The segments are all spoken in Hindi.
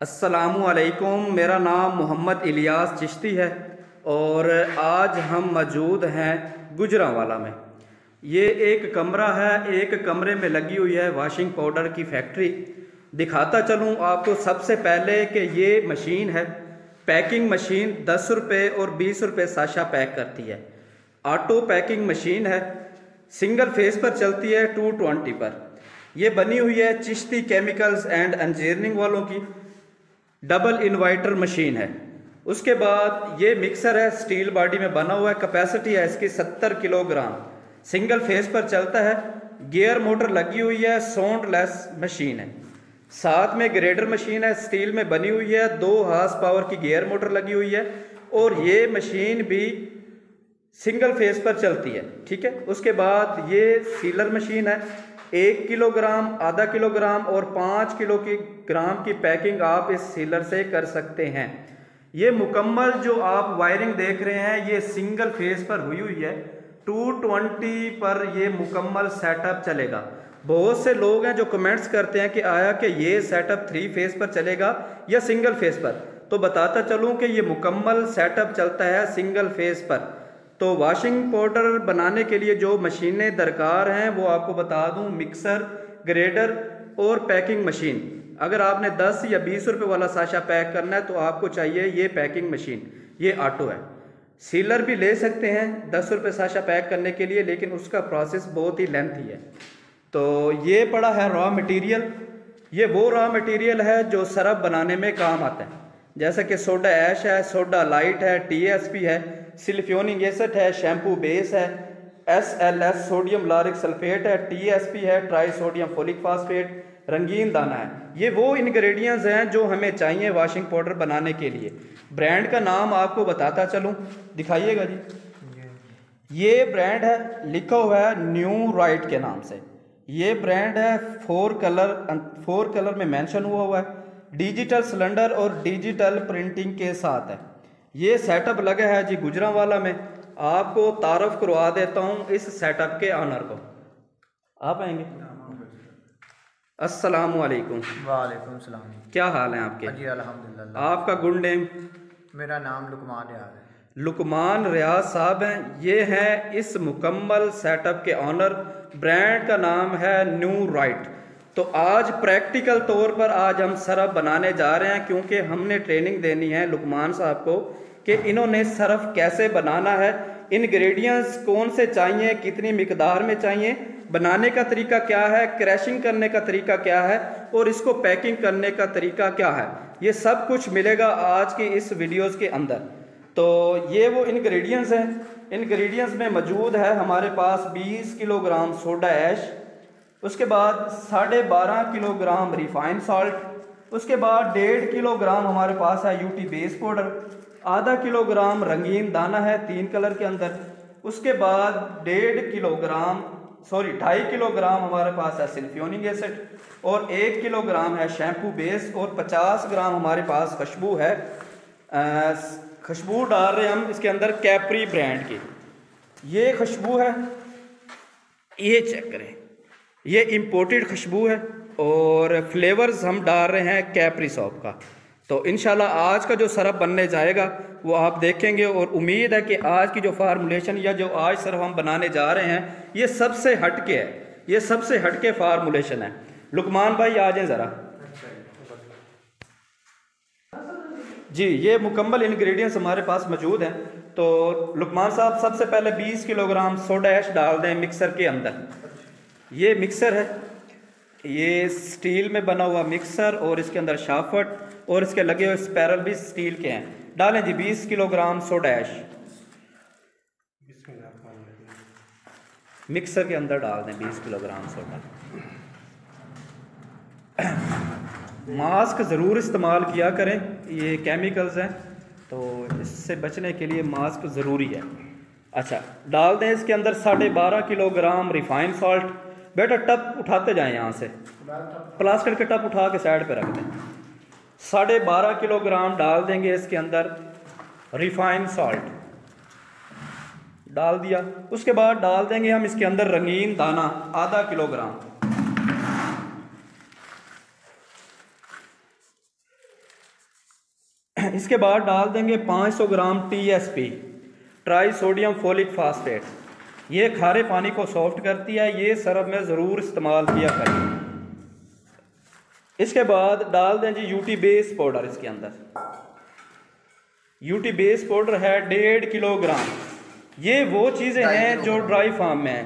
अस्सलामुअलैकुम। मेरा नाम मोहम्मद इलियास चिश्ती है और आज हम मौजूद हैं गुजरांवाला में। ये एक कमरा है, एक कमरे में लगी हुई है वॉशिंग पाउडर की फैक्ट्री। दिखाता चलूँ आपको सबसे पहले कि ये मशीन है, पैकिंग मशीन 10 रुपये और 20 रुपये साशा पैक करती है। ऑटो पैकिंग मशीन है, सिंगल फेस पर चलती है 220 पर। यह बनी हुई है चिश्ती केमिकल्स एंड इंजीनियरिंग वालों की। डबल इन्वर्टर मशीन है। उसके बाद ये मिक्सर है, स्टील बॉडी में बना हुआ है। कैपेसिटी है इसकी 70 किलोग्राम। सिंगल फेस पर चलता है, गियर मोटर लगी हुई है, साउंड लेस मशीन है। साथ में ग्रेडर मशीन है, स्टील में बनी हुई है, 2 हॉर्स पावर की गियर मोटर लगी हुई है और ये मशीन भी सिंगल फेस पर चलती है। ठीक है। उसके बाद ये सीलर मशीन है, 1 किलोग्राम, आधा किलोग्राम और 5 किलो की ग्राम की पैकिंग आप इस सीलर से कर सकते हैं। ये मुकम्मल जो आप वायरिंग देख रहे हैं ये सिंगल फेस पर हुई हुई है। 220 पर ये मुकम्मल सेटअप चलेगा। बहुत से लोग हैं जो कमेंट्स करते हैं कि आया कि ये सेटअप 3 फेस पर चलेगा या सिंगल फेस पर, तो बताता चलूँ कि ये मुकम्मल सेटअप चलता है सिंगल फेस पर। तो वॉशिंग पाउडर बनाने के लिए जो मशीनें दरकार हैं वो आपको बता दूं, मिक्सर, ग्रेडर और पैकिंग मशीन। अगर आपने 10 या 20 रुपये वाला साशा पैक करना है तो आपको चाहिए ये पैकिंग मशीन। ये ऑटो है। सीलर भी ले सकते हैं 10 रुपये साशा पैक करने के लिए, लेकिन उसका प्रोसेस बहुत ही लेंथी है। तो ये पड़ा है रॉ मटेरियल। ये वो रॉ मटेरियल है जो सरफ बनाने में काम आता है, जैसे कि सोडा ऐश है, सोडा लाइट है, TSP है, सिलिफ्योनिक एसिड है, शैम्पू बेस है, SLS सोडियम लॉरिक सल्फेट है, TSP है, ट्राई सोडियम फोलिक फास्फेट, रंगीन दाना है। ये वो इंग्रेडिएंट्स हैं जो हमें चाहिए वॉशिंग पाउडर बनाने के लिए। ब्रांड का नाम आपको बताता चलूँ, दिखाइएगा जी। ये ब्रांड है, लिखा हुआ है न्यू राइट के नाम से। ये ब्रांड है, 4 कलर में मेंशन हुआ है। डिजिटल सिलेंडर और डिजिटल प्रिंटिंग के साथ है। ये सेटअप लगा है जी गुजरांवाला में। आपको तारफ करवा देता हूँ इस सेटअप के ऑनर को। आप आएंगे। अस्सलामुअलैकुम। वालेकुम सलाम। क्या हाल है आपके? जी अल्हम्दुलिल्लाह। आपका गुड नेम? मेरा नाम लुकमान रियाज है। लुकमान रियाज साहब हैं। ये हैं इस मुकम्मल सेटअप के ऑनर। ब्रांड का नाम है न्यू राइट। तो आज प्रैक्टिकल तौर पर आज हम सरफ बनाने जा रहे हैं, क्योंकि हमने ट्रेनिंग देनी है लुकमान साहब को कि इन्होंने सरफ कैसे बनाना है, इंग्रेडिएंट्स कौन से चाहिए, कितनी मिकदार में चाहिए, बनाने का तरीका क्या है, क्रैशिंग करने का तरीका क्या है और इसको पैकिंग करने का तरीका क्या है। ये सब कुछ मिलेगा आज की इस वीडियोस के अंदर। तो ये वो इंग्रेडिएंट्स हैं। इंग्रेडिएंट्स में मौजूद है हमारे पास 20 किलोग्राम सोडा ऐश, उसके बाद 12.5 किलोग्राम रिफाइंड सॉल्ट, उसके बाद 1.5 किलोग्राम हमारे पास है UT बेस पाउडर, आधा किलोग्राम रंगीन दाना है 3 कलर के अंदर, उसके बाद 2.5 किलोग्राम हमारे पास है सिलिफ्योनिक एसिड और 1 किलोग्राम है शैम्पू बेस और 50 ग्राम हमारे पास खुशबू है। खुशबू डाल रहे हैं हम इसके अंदर कैप्री ब्रांड की। ये खुशबू है, ये चेक करें, ये इंपोर्टेड खुशबू है और फ्लेवर्स हम डाल रहे हैं कैप्री सॉप का। तो इंशाल्लाह आज का जो सरफ बनने जाएगा वो आप देखेंगे और उम्मीद है कि आज की जो फार्मूलेशन या जो आज सरफ हम बनाने जा रहे हैं ये सबसे हटके है, ये सबसे हटके फार्मूलेशन है। लुकमान भाई आ जाए ज़रा जी। ये मुकम्मल इंग्रेडिएंट्स हमारे पास मौजूद हैं। तो लुकमान साहब सबसे पहले 20 किलोग्राम सोडा ऐश डाल दें मिक्सर के अंदर। ये मिक्सर है, ये स्टील में बना हुआ मिक्सर और इसके अंदर शाफट और इसके लगे हुए स्पैरल भी स्टील के हैं। डालें जी 20 किलोग्राम सोडा ऐश मिक्सर के अंदर डाल दें। 20 किलोग्राम सोडा। मास्क ज़रूर इस्तेमाल किया करें, ये केमिकल्स हैं तो इससे बचने के लिए मास्क ज़रूरी है। अच्छा, डाल दें इसके अंदर 12.5 किलोग्राम रिफाइंड सॉल्ट। बेटा टप उठाते जाएं, यहाँ से प्लास्टिक के टप उठा के साइड पे रख दें। 12.5 किलोग्राम डाल देंगे इसके अंदर रिफाइंड सॉल्ट, डाल दिया। उसके बाद डाल देंगे हम इसके अंदर रंगीन दाना आधा किलोग्राम। इसके बाद डाल देंगे 500 ग्राम TSP, try sodium folic phosphate. ये खारे पानी को सॉफ्ट करती है, ये सरफ में ज़रूर इस्तेमाल किया करें। इसके बाद डाल दें जी UT बेस पाउडर। इसके अंदर UT बेस पाउडर है 1.5 किलोग्राम। ये वो चीज़ें हैं जो ड्राई फार्म में हैं,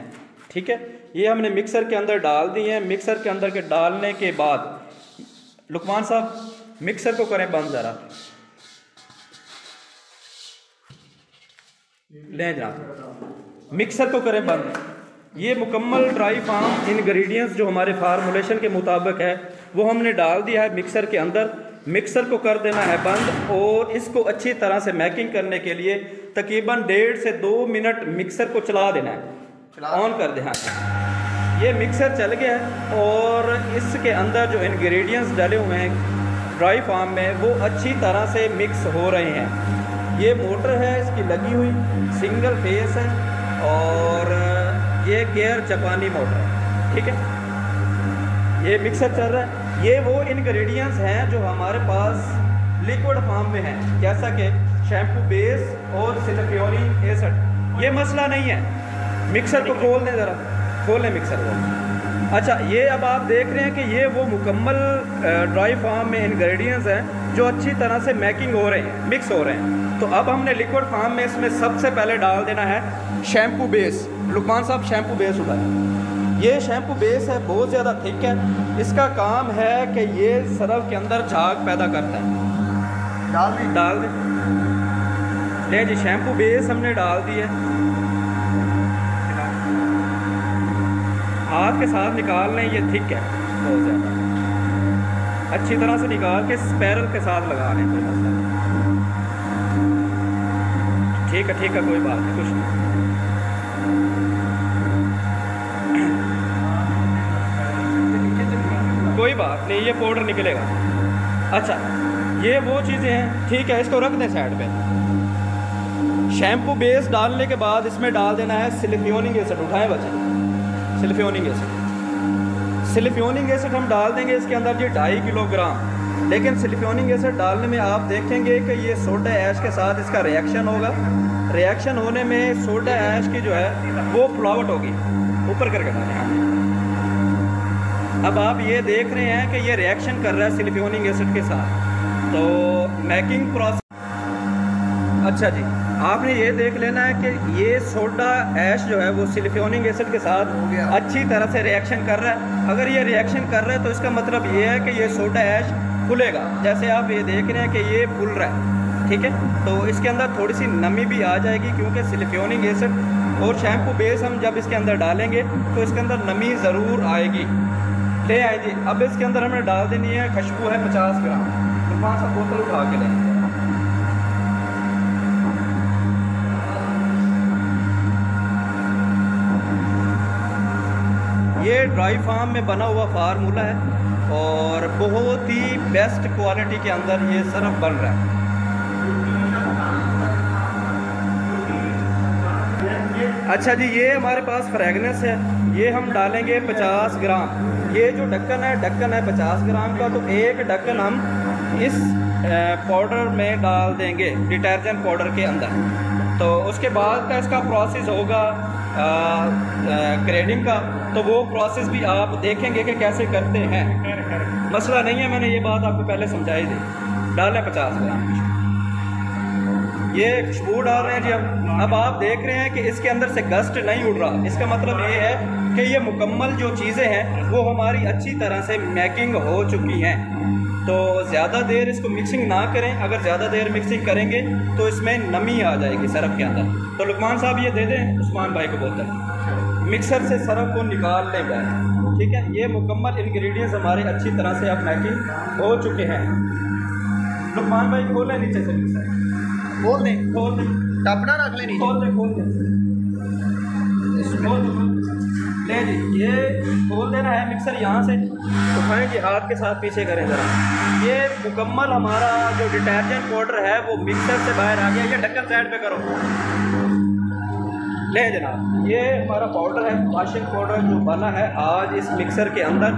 ठीक है। ये हमने मिक्सर के अंदर डाल दी हैं। मिक्सर के अंदर के डालने के बाद लुकमान साहब मिक्सर को करें बंद ज़रा, लें जनाब, मिक्सर को करें बंद। ये मुकम्मल ड्राई फार्म इंग्रेडिएंट्स जो हमारे फार्मूलेशन के मुताबिक है वो हमने डाल दिया है मिक्सर के अंदर। मिक्सर को कर देना है बंद और इसको अच्छी तरह से मैकिंग करने के लिए तकरीबन 1.5 से 2 मिनट मिक्सर को चला देना है, ऑन कर देना है। ये मिक्सर चल गया है और इसके अंदर जो इंग्रेडिएंट्स डाले हुए हैं ड्राई फार्म में वो अच्छी तरह से मिक्स हो रहे हैं। ये मोटर है इसकी लगी हुई, सिंगल फेस है और ये गियर जापानी मोटर है, ठीक है। ये मिक्सर चल रहा है। ये वो इंग्रेडिएंट्स हैं जो हमारे पास लिक्विड फॉर्म में हैं, जैसा कि शैम्पू बेस और सिलिकॉनिक एसिड। ये मसला नहीं है। मिक्सर को खोल दें ज़रा, खोल लें मिक्सर को। अच्छा, ये अब आप देख रहे हैं कि ये वो मुकम्मल ड्राई फार्म में इंग्रेडिएंट्स हैं जो अच्छी तरह से मैकिंग हो रहे हैं, मिक्स हो रहे हैं। तो अब हमने लिक्विड फार्म में इसमें सबसे पहले डाल देना है शैम्पू बेस। लुकमान साहब शैम्पू बेस उठाएं। ये शैम्पू बेस है, बहुत ज़्यादा थिक है। इसका काम है कि ये सरफ के अंदर झाग पैदा करता है। डाल दें। ले जी, शैम्पू बेस हमने डाल दी है। हाथ के साथ निकाल लें, ये थिक है बहुत ज़्यादा। अच्छी तरह से निकाल के स्पैरल के साथ लगा लें, कोई मसला नहीं। ठीक है, ठीक है, कोई बात नहीं, कुछ नहीं। कोई बात नहीं, ये पाउडर निकलेगा। अच्छा, ये वो चीज़ें हैं, ठीक है। इसको रख दें साइड पे। शैम्पू बेस डालने के बाद इसमें डाल देना है सिलिकॉनिक एसिड। उठाएं बच्चे, सिलिकॉनिक एसिड। सिलिकॉनिक एसिड हम डाल देंगे इसके अंदर जी 2.5 किलोग्राम। लेकिन सिलिकॉनिक एसिड डालने में आप देखेंगे कि ये सोडा ऐश के साथ इसका रिएक्शन होगा। रिएक्शन होने में सोडा ऐश की जो है वो फ्लावट होगी। ऊपर करके डालें। अब आप ये देख रहे हैं कि ये रिएक्शन कर रहा है सिलिकॉनिक एसिड के साथ, तो मैकिंग प्रोसेस। अच्छा जी, आपने ये देख लेना है कि ये सोडा ऐश जो है वो सिलिकॉनिक एसिड के साथ अच्छी तरह से रिएक्शन कर रहा है। अगर ये रिएक्शन कर रहा है तो इसका मतलब ये है कि ये सोडा ऐश फूलेगा। जैसे आप ये देख रहे हैं कि ये फूल रहा है, ठीक है। तो इसके अंदर थोड़ी सी नमी भी आ जाएगी क्योंकि सिलिकॉनिक एसिड और शैम्पू बेस हम जब इसके अंदर डालेंगे तो इसके अंदर नमी ज़रूर आएगी। ले आए जी। अब इसके अंदर हमने डाल देनी है खुशबू है 50 ग्राम। तो 5 बोतल उठा के लें। ये ड्राई फार्म में बना हुआ फार्मूला है और बहुत ही बेस्ट क्वालिटी के अंदर ये सरफ बन रहा है। अच्छा जी, ये हमारे पास फ्रेगनेंस है, ये हम डालेंगे 50 ग्राम। ये जो ढक्कन है 50 ग्राम का, तो एक ढक्कन हम इस पाउडर में डाल देंगे, डिटर्जेंट पाउडर के अंदर। तो उसके बाद का इसका प्रोसेस होगा ग्रेडिंग का, तो वो प्रोसेस भी आप देखेंगे कि कैसे करते हैं। मसला नहीं है, मैंने ये बात आपको पहले समझाई थी। डालें 50 ग्राम। ये खुशबू डाल रहे हैं जी। अब आप देख रहे हैं कि इसके अंदर से गस्ट नहीं उड़ रहा। इसका मतलब ये है कि ये मुकम्मल जो चीज़ें हैं वो हमारी अच्छी तरह से मैकिंग हो चुकी हैं। तो ज़्यादा देर इसको मिक्सिंग ना करें। अगर ज़्यादा देर मिक्सिंग करेंगे तो इसमें नमी आ जाएगी सरफ के अंदर। तो लुकमान साहब ये दे दें उस्मान भाई को बोतल। मिक्सर से सरफ को निकाल लें गए, ठीक है। ये मुकम्मल इंग्रेडिएंट्स हमारे अच्छी तरह से अब मैकिंग हो चुके हैं। लुकमान भाई खोलें नीचे से मिक्सर, खोल दें, खोल दें, टपना रख लेनी, खोल दें, खोल दें। ले जी, ये खोल देना है मिक्सर यहाँ से। उठाएं जी, हाथ के साथ पीछे करें ज़रा। ये मुकम्मल हमारा जो डिटर्जेंट पाउडर है वो मिक्सर से बाहर आ गया। ये ढक्कन साइड पे करो। ले जनाब, ये हमारा पाउडर है, वॉशिंग पाउडर जो बना है आज इस मिक्सर के अंदर।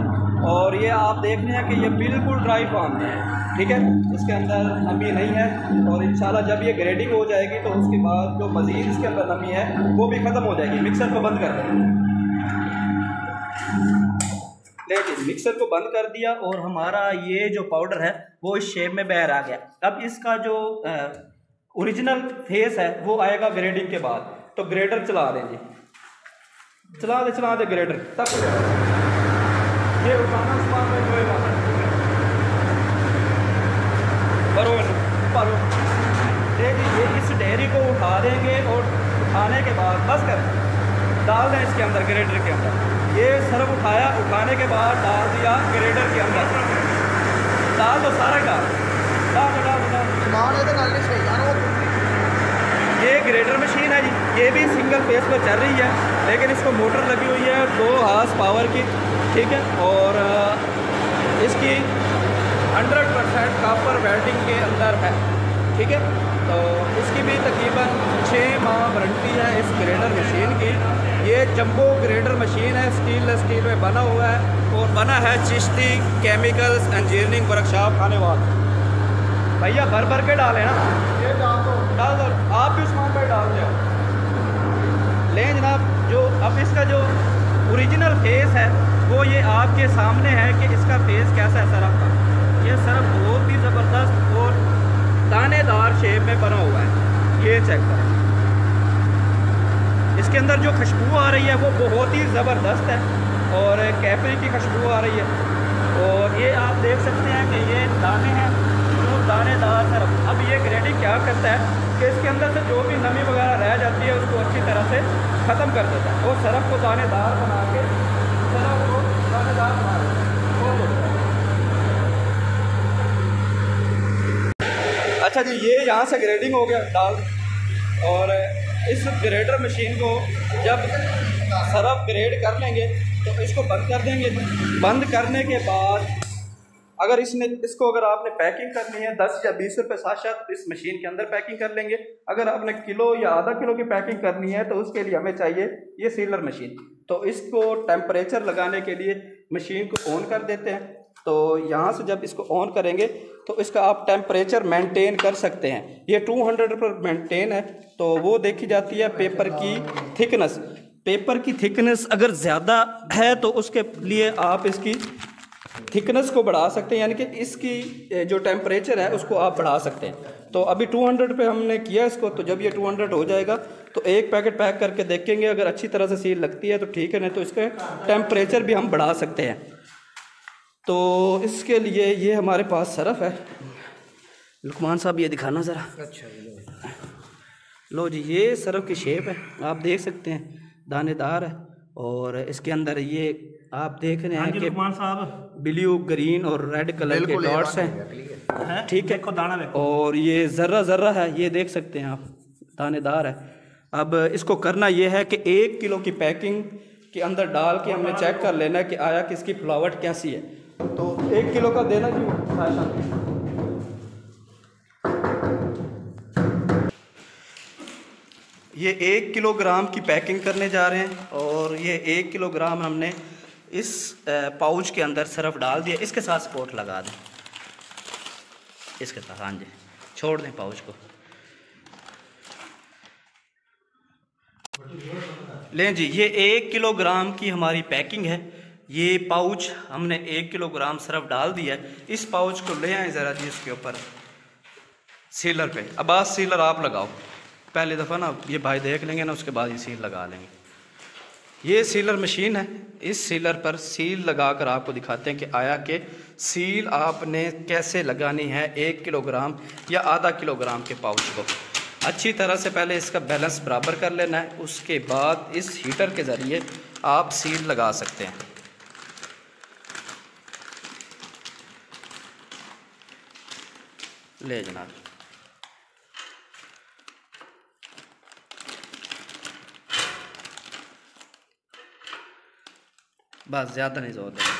और ये आप देख रहे हैं कि ये बिल्कुल ड्राई फार्म में है, ठीक है, इसके अंदर नमी नहीं है। और इंशाल्लाह जब ये ग्रेडिंग हो जाएगी तो उसके बाद जो मज़ीद इसके अंदर नमी है वो भी ख़त्म हो जाएगी। मिक्सर को बंद कर दें, देखिए मिक्सर को बंद कर दिया और हमारा ये जो पाउडर है वो इस शेप में बाहर आ गया। अब इसका जो ओरिजिनल फेस है वो आएगा ग्रेडिंग के बाद। तो ग्रेडर चला दें जी, चला दे ग्रेडर तक ये उठाना परो देखिए ये इस डेयरी को उठा देंगे और उठाने के बाद बस कर डाल दें इसके अंदर, ग्रेडर के अंदर। ये सरफ उठाया, उठाने के बाद डाल दिया ग्रेडर के अंदर, डाल दो सारा डाल ये ग्रेडर मशीन है जी, ये भी सिंगल फेस पर चल रही है लेकिन इसको मोटर लगी हुई है 2 हॉर्स पावर की, ठीक है। और इसकी 100% कॉपर वेल्डिंग के अंदर है, ठीक है। तो इसकी भी तकरीबन 6 माह वारंटी है इस ग्रेडर मशीन की। ये जंबो ग्रेडर मशीन है, स्टील में बना हुआ है और बना है Chishti chemicals engineering workshop Khanewal. भैया भर के डालें ना, ये डाल दो आप भी उस पर डाल दो लें जनाब। जो अब इसका जो ओरिजिनल फेस है वो ये आपके सामने है कि इसका फेस कैसा है सरफ का। ये सरफ बहुत ही ज़बरदस्त और दानेदार शेप में बना हुआ है, ये चेक करें। इसके अंदर जो खुशबू आ रही है वो बहुत ही ज़बरदस्त है और कैपरी की खुशबू आ रही है। और ये आप देख सकते हैं कि ये दाने हैं जो दानेदार सरफ। अब ये ग्रेडिंग क्या करता है कि इसके अंदर से जो भी नमी वगैरह रह जाती है उसको अच्छी तरह से ख़त्म कर देता है और सरफ को दानेदार बना के अच्छा जी, ये यहाँ से ग्रेडिंग हो गया डाल। और इस ग्रेडर मशीन को जब सरफ ग्रेड कर लेंगे तो इसको बंद कर देंगे। बंद करने के बाद अगर इसको अगर आपने पैकिंग करनी है 10 या 20 रुपये साथ इस मशीन के अंदर पैकिंग कर लेंगे। अगर आपने किलो या आधा किलो की पैकिंग करनी है तो उसके लिए हमें चाहिए ये सीलर मशीन। तो इसको टेम्परेचर लगाने के लिए मशीन को ऑन कर देते हैं। तो यहाँ से जब इसको ऑन करेंगे तो इसका आप टेम्परेचर मेंटेन कर सकते हैं। ये 200 पर मेंटेन है। तो वो देखी जाती है पेपर की थिकनेस। पेपर की थिकनेस अगर ज़्यादा है तो उसके लिए आप इसकी थिकनेस को बढ़ा सकते हैं, यानी कि इसकी जो टेम्परेचर है उसको आप बढ़ा सकते हैं। तो अभी 200 पे हमने किया इसको। तो जब ये 200 हो जाएगा तो एक पैकेट पैक करके देखेंगे, अगर अच्छी तरह से सील लगती है तो ठीक है, नहीं तो इसका टेम्परेचर भी हम बढ़ा सकते हैं। तो इसके लिए ये हमारे पास सरफ है। लुकमान साहब ये दिखाना ज़रा। अच्छा लो जी, ये सरफ की शेप है, आप देख सकते हैं, दानेदार है। और इसके अंदर ये आप देख रहे हैं कि लुकमान साहब ब्लू, ग्रीन और रेड कलर के डॉट्स हैं, ठीक है। और ये ज़र्रा है, ये देख सकते हैं आप, दानेदार है। अब इसको करना ये है कि 1 किलो की पैकिंग के अंदर डाल के हमने चेक कर लेना है कि आया कि इसकी फ्लावट कैसी है। तो 1 किलो का देना जी साशा। ये 1 किलोग्राम की पैकिंग करने जा रहे हैं और ये 1 किलोग्राम हमने इस पाउच के अंदर सरफ डाल दिया। इसके साथ स्पोर्ट लगा दें, इसके साथ, हाँ जी, छोड़ दें पाउच को। लें जी, ये 1 किलोग्राम की हमारी पैकिंग है। ये पाउच हमने 1 किलोग्राम सरफ डाल दिया है। इस पाउच को ले आए ज़रा जी इसके ऊपर सीलर पे। अब आज सीलर आप लगाओ, पहली दफ़ा ना ये भाई देख लेंगे ना, उसके बाद ये सील लगा लेंगे। ये सीलर मशीन है, इस सीलर पर सील लगाकर आपको दिखाते हैं कि आया कि सील आपने कैसे लगानी है 1 किलोग्राम या आधा किलोग्राम के पाउच को। अच्छी तरह से पहले इसका बैलेंस बराबर कर लेना है, उसके बाद इस हीटर के ज़रिए आप सील लगा सकते हैं। ले जनाब, बस ज़्यादा नहीं जोर देना।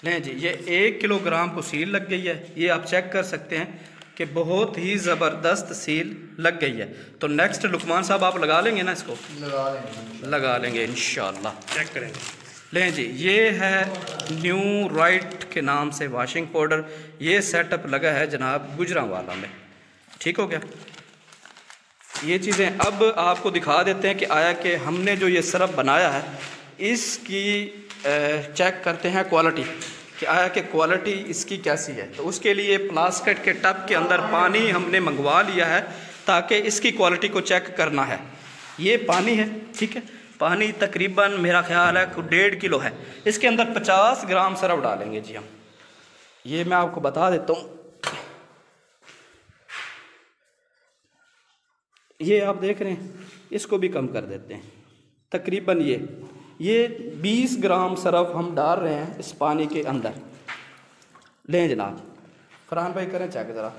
लें जी, ये 1 किलोग्राम को सील लग गई है। ये आप चेक कर सकते हैं कि बहुत ही ज़बरदस्त सील लग गई है। तो नेक्स्ट लुकमान साहब आप लगा लेंगे ना इसको? लगा लेंगे इंशाल्लाह। चेक करेंगे। लें जी, ये है न्यू राइट के नाम से वॉशिंग पाउडर। ये सेटअप लगा है जनाब गुजरांवाला में। ठीक हो गया। ये चीज़ें अब आपको दिखा देते हैं कि आया कि हमने जो ये सरफ बनाया है इसकी चेक करते हैं क्वालिटी, कि आया कि क्वालिटी इसकी कैसी है। तो उसके लिए प्लास्टिक के टब के अंदर पानी हमने मंगवा लिया है ताकि इसकी क्वालिटी को चेक करना है। ये पानी है, ठीक है। पानी तकरीबन मेरा ख्याल है 1.5 किलो है। इसके अंदर 50 ग्राम सरफ डालेंगे जी हम। ये मैं आपको बता देता हूँ। ये आप देख रहे हैं, इसको भी कम कर देते हैं। तकरीबन ये 20 ग्राम सरफ हम डाल रहे हैं इस पानी के अंदर। लें जनाब, फरहान भाई करें चेक ज़रा।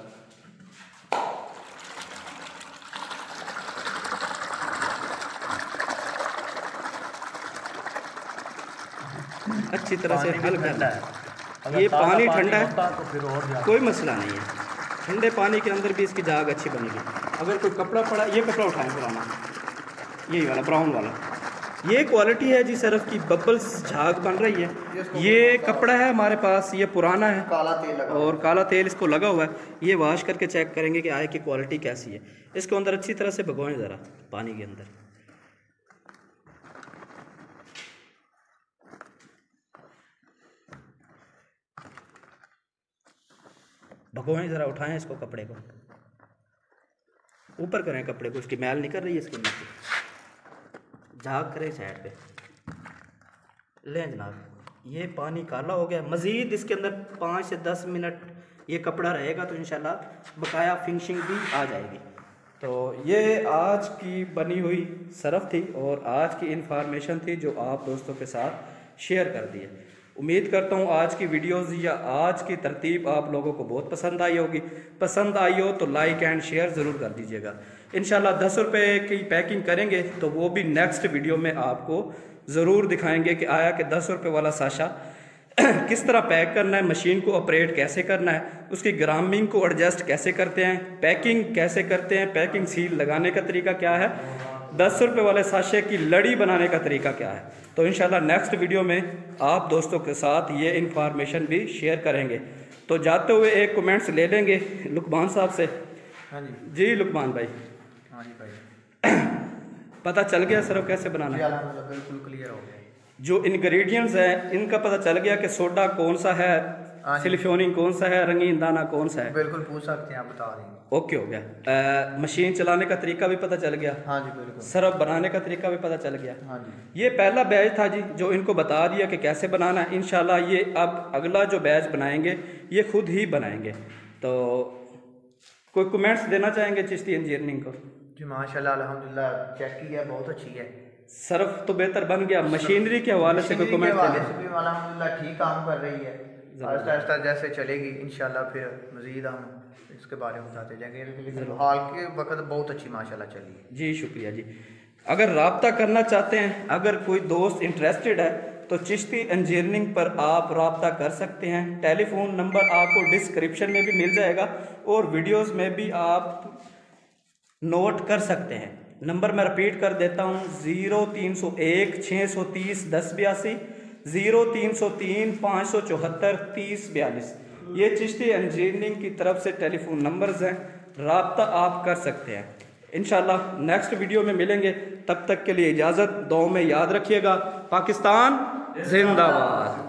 अच्छी तरह से हल करना है। ये पानी ठंडा है तो फिर और कोई मसला नहीं है। ठंडे पानी के अंदर भी इसकी झाग अच्छी बनेगी। अगर कोई कपड़ा पड़ा, ये कपड़ा उठाएं पुराना, यही वाला ब्राउन वाला, ये क्वालिटी है जी सरफ की। बबल्स झाग बन रही है। ये कपड़ा है हमारे पास, ये पुराना है, काला तेल लगा और काला तेल इसको लगा हुआ है। ये वॉश करके चेक करेंगे कि आय की क्वालिटी कैसी है। इसको अंदर अच्छी तरह से भगवाएं ज़रा पानी के अंदर। भगवाएं ज़रा, उठाएं इसको, कपड़े को ऊपर करें, कपड़े को, उसकी मैल निकल रही है इसके नीचे। झाग करें साइड पे। लें जनाब, ये पानी काला हो गया। मज़ीद इसके अंदर 5 से 10 मिनट ये कपड़ा रहेगा तो इंशाल्लाह बकाया फिनिशिंग भी आ जाएगी। तो ये आज की बनी हुई सरफ थी और आज की इन्फॉर्मेशन थी जो आप दोस्तों के साथ शेयर कर दी है। उम्मीद करता हूँ आज की वीडियोज़ या आज की तरतीब आप लोगों को बहुत पसंद आई होगी। पसंद आई हो तो लाइक एंड शेयर ज़रूर कर दीजिएगा। इंशाल्लाह 10 रुपये की पैकिंग करेंगे तो वो भी नेक्स्ट वीडियो में आपको ज़रूर दिखाएंगे कि आया कि 10 रुपये वाला साशा किस तरह पैक करना है, मशीन को ऑपरेट कैसे करना है, उसकी ग्रामिंग को एडजस्ट कैसे करते हैं, पैकिंग कैसे करते हैं, पैकिंग सील लगाने का तरीका क्या है, 10 रुपये वाले साशे की लड़ी बनाने का तरीका क्या है। तो इंशाल्लाह नेक्स्ट वीडियो में आप दोस्तों के साथ ये इन्फॉर्मेशन भी शेयर करेंगे। तो जाते हुए एक कमेंट्स ले लेंगे लुकमान साहब से। हाँ जी लुकमान भाई। हाँ जी भाई। पता चल गया सरफ कैसे बनाना है? बिल्कुल क्लियर हो गया। जो इंग्रेडिएंट्स हैं इनका पता चल गया कि सोडा कौन सा है, सिलिफोनिंग कौन सा है, रंगीन दाना कौन सा है। बिल्कुल पूछ सकते हैं, आप बता देंगे। ओके हो गया। मशीन चलाने का तरीका भी पता चल गया। हाँ जी बिल्कुल। सरफ बनाने का तरीका भी पता चल गया। हाँ जी। ये पहला बैच था जी जो इनको बता दिया कि कैसे बनाना है। इंशाल्लाह ये अब अगला जो बैच बनाएंगे ये खुद ही बनाएंगे। तो कोई कमेंट्स देना चाहेंगे चिश्ती इंजीनियरिंग को? जी माशाल्लाह अल्हम्दुलिल्लाह, चेक की है, बहुत अच्छी है। सरफ तो बेहतर बन गया। मशीनरी के हवाले से कोई कमेंट भी अल्हम्दुलिल्लाह ठीक काम कर रही है। आहिस्ता आहिस्ता जैसे चलेगी इंशाल्लाह फिर मज़ीद हम इसके बारे में बताते जाएंगे। लेकिन हाल के वक्त बहुत अच्छी माशाल्लाह चली है। जी शुक्रिया जी। अगर रब्ता करना चाहते हैं, अगर कोई दोस्त इंटरेस्टेड है तो चिश्ती इंजीनियरिंग पर आप रब्ता कर सकते हैं। टेलीफोन नंबर आपको डिस्क्रिप्शन में भी मिल जाएगा और वीडियोज़ में भी आप नोट कर सकते हैं। नंबर मैं रिपीट कर देता हूँ, 0301 630 1082, 0303 574 3042। ये चिश्ती इंजीनियरिंग की तरफ से टेलीफोन नंबर्स हैं, रब्ता आप कर सकते हैं। इंशाल्लाह नेक्स्ट वीडियो में मिलेंगे, तब तक के लिए इजाज़त। दुआ में याद रखिएगा। पाकिस्तान जिंदाबाद।